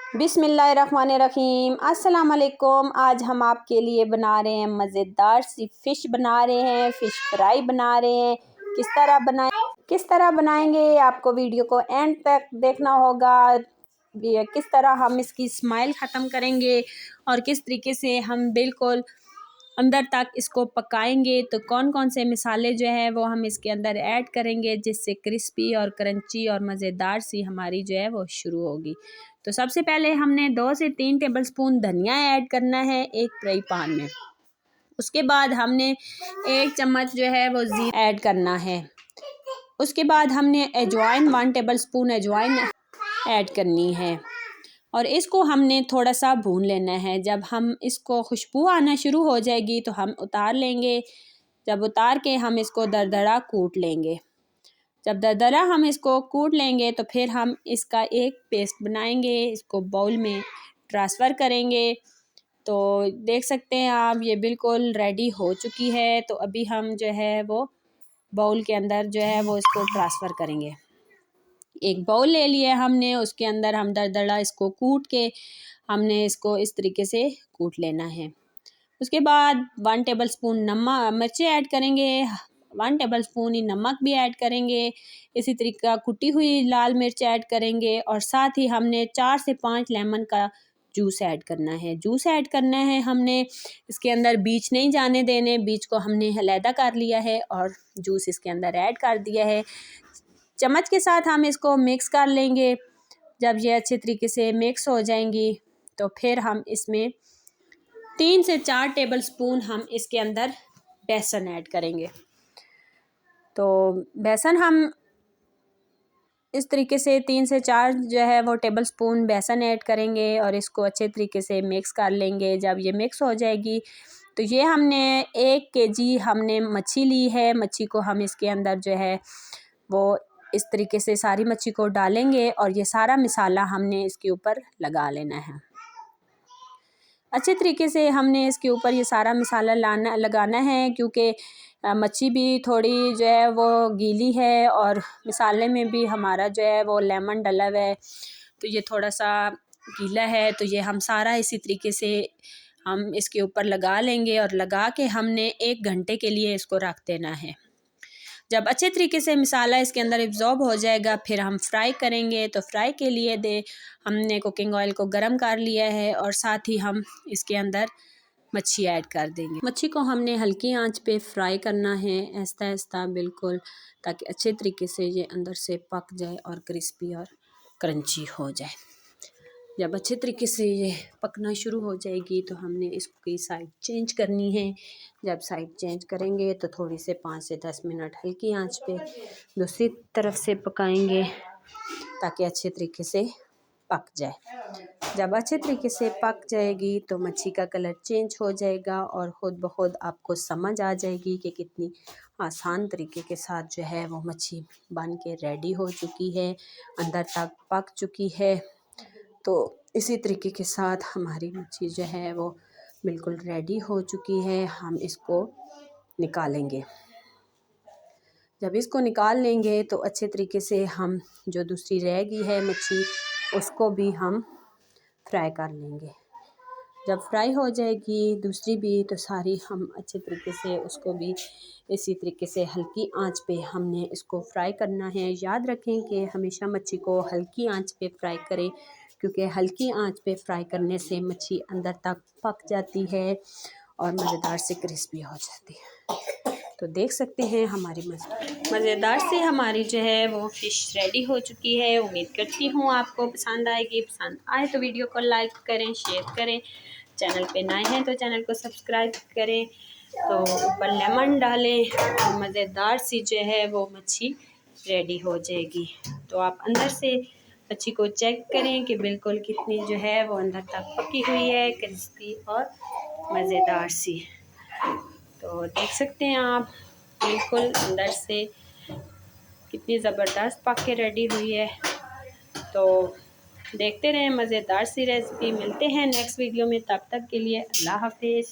बिस्मिल्लाहिर्रहमानिर्रहीम। अस्सलाम वालेकुम। आज हम आपके लिए बना रहे हैं मज़ेदार सी फ़िश बना रहे हैं, फ़िश फ्राई बना रहे हैं। किस तरह बनाएंगे आपको वीडियो को एंड तक देखना होगा। किस तरह हम इसकी स्माइल ख़त्म करेंगे और किस तरीके से हम बिल्कुल अंदर तक इसको पकाएंगे, तो कौन कौन से मिसाले जो है वो हम इसके अंदर ऐड करेंगे जिससे क्रिस्पी और क्रंची और मज़ेदार सी हमारी जो है वो शुरू होगी। तो सबसे पहले हमने 2 से 3 टेबलस्पून धनिया ऐड करना है एक फ्राई पैन में। उसके बाद हमने 1 चम्मच जो है वो ज़ीरा ऐड करना है। उसके बाद हमने अजवाइन 1 टेबलस्पून अजवाइन ऐड करनी है और इसको हमने थोड़ा सा भून लेना है। जब हम इसको खुशबू आना शुरू हो जाएगी तो हम उतार लेंगे। जब उतार के हम इसको दरदरा कूट लेंगे। जब दरदरा हम इसको कूट लेंगे तो फिर हम इसका एक पेस्ट बनाएंगे, इसको बाउल में ट्रांसफ़र करेंगे। तो देख सकते हैं आप ये बिल्कुल रेडी हो चुकी है। तो अभी हम जो है वो बाउल के अंदर जो है वो इसको ट्रांसफ़र करेंगे। एक बाउल ले लिया हमने, उसके अंदर हम दरदरा इसको कूट के हमने इसको इस तरीके से कूट लेना है। उसके बाद 1 टेबलस्पून मिर्ची ऐड करेंगे, 1 टेबलस्पून ही नमक भी ऐड करेंगे। इसी तरीका कुटी हुई लाल मिर्च ऐड करेंगे और साथ ही हमने 4 से 5 लेमन का जूस ऐड करना है। जूस ऐड करना है हमने, इसके अंदर बीज नहीं जाने देने। बीज को हमने अलहदा कर लिया है और जूस इसके अंदर ऐड कर दिया है। चम्मच के साथ हम इसको मिक्स कर लेंगे। जब ये अच्छे तरीके से मिक्स हो जाएंगी तो फिर हम इसमें 3 से 4 टेबलस्पून हम इसके अंदर बेसन ऐड करेंगे। तो बेसन हम इस तरीके से 3 से 4 जो है वो टेबलस्पून बेसन ऐड करेंगे और इसको अच्छे तरीके से मिक्स कर लेंगे। जब ये मिक्स हो जाएगी तो ये हमने 1 केजी हमने मच्छी ली है। मच्छी को हम इसके अंदर जो है वो इस तरीके से सारी मच्छी को डालेंगे और ये सारा मसाला हमने इसके ऊपर लगा लेना है। अच्छे तरीके से हमने इसके ऊपर ये सारा मसाला लगाना है, क्योंकि मच्छी भी थोड़ी जो है वो गीली है और मसाले में भी हमारा जो है वो लेमन डला हुआ है, तो ये थोड़ा सा गीला है। तो ये हम सारा इसी तरीके से हम इसके ऊपर लगा लेंगे और लगा के हमने 1 घंटे के लिए इसको रख देना है। जब अच्छे तरीके से मसाला इसके अंदर एब्जॉर्ब हो जाएगा फिर हम फ्राई करेंगे। तो फ्राई के लिए हमने कुकिंग ऑयल को गर्म कर लिया है और साथ ही हम इसके अंदर मच्छी ऐड कर देंगे। मच्छी को हमने हल्की आंच पे फ्राई करना है, आहिस्ता आहिस्ता बिल्कुल, ताकि अच्छे तरीके से ये अंदर से पक जाए और क्रिस्पी और क्रंची हो जाए। जब अच्छे तरीके से ये पकना शुरू हो जाएगी तो हमने इसकी साइड चेंज करनी है। जब साइड चेंज करेंगे तो थोड़ी से 5 से 10 मिनट हल्की आंच पे दूसरी तरफ से पकाएंगे ताकि अच्छे तरीके से पक जाए। जब अच्छे तरीके से पक जाएगी तो मच्छी का कलर चेंज हो जाएगा और ख़ुद ब खुद आपको समझ आ जाएगी कि कितनी आसान तरीके के साथ जो है वो मच्छी बन के रेडी हो चुकी है, अंदर तक पक चुकी है। तो इसी तरीके के साथ हमारी मच्छी जो है वो बिल्कुल रेडी हो चुकी है। हम इसको निकालेंगे। जब इसको निकाल लेंगे तो अच्छे तरीके से हम जो दूसरी रह गई है मच्छी उसको भी हम फ्राई कर लेंगे। जब फ्राई हो जाएगी दूसरी भी तो सारी हम अच्छे तरीके से उसको भी इसी तरीके से हल्की आंच पे हमने इसको फ्राई करना है। याद रखें कि हमेशा मच्छी को हल्की आंच पे फ्राई करें, क्योंकि हल्की आंच पे फ्राई करने से मच्छी अंदर तक पक जाती है और मज़ेदार से क्रिस्पी हो जाती है। तो देख सकते हैं हमारी मज़ेदार से हमारी जो है वो फ़िश रेडी हो चुकी है। उम्मीद करती हूँ आपको पसंद आएगी। पसंद आए तो वीडियो को लाइक करें, शेयर करें। चैनल पे नए हैं तो चैनल को सब्सक्राइब करें। तो ऊपर लेमन डालें और मज़ेदार सी जो है वो मच्छी रेडी हो जाएगी। तो आप अंदर से मच्छी को चेक करें कि बिल्कुल कितनी जो है वो अंदर तक पकी हुई है, क्रिस्पी और मज़ेदार सी। तो देख सकते हैं आप बिल्कुल अंदर से कितनी ज़बरदस्त पक के रेडी हुई है। तो देखते रहें मज़ेदार सी रेसिपी। मिलते हैं नेक्स्ट वीडियो में, तब तक के लिए अल्लाह हाफिज़।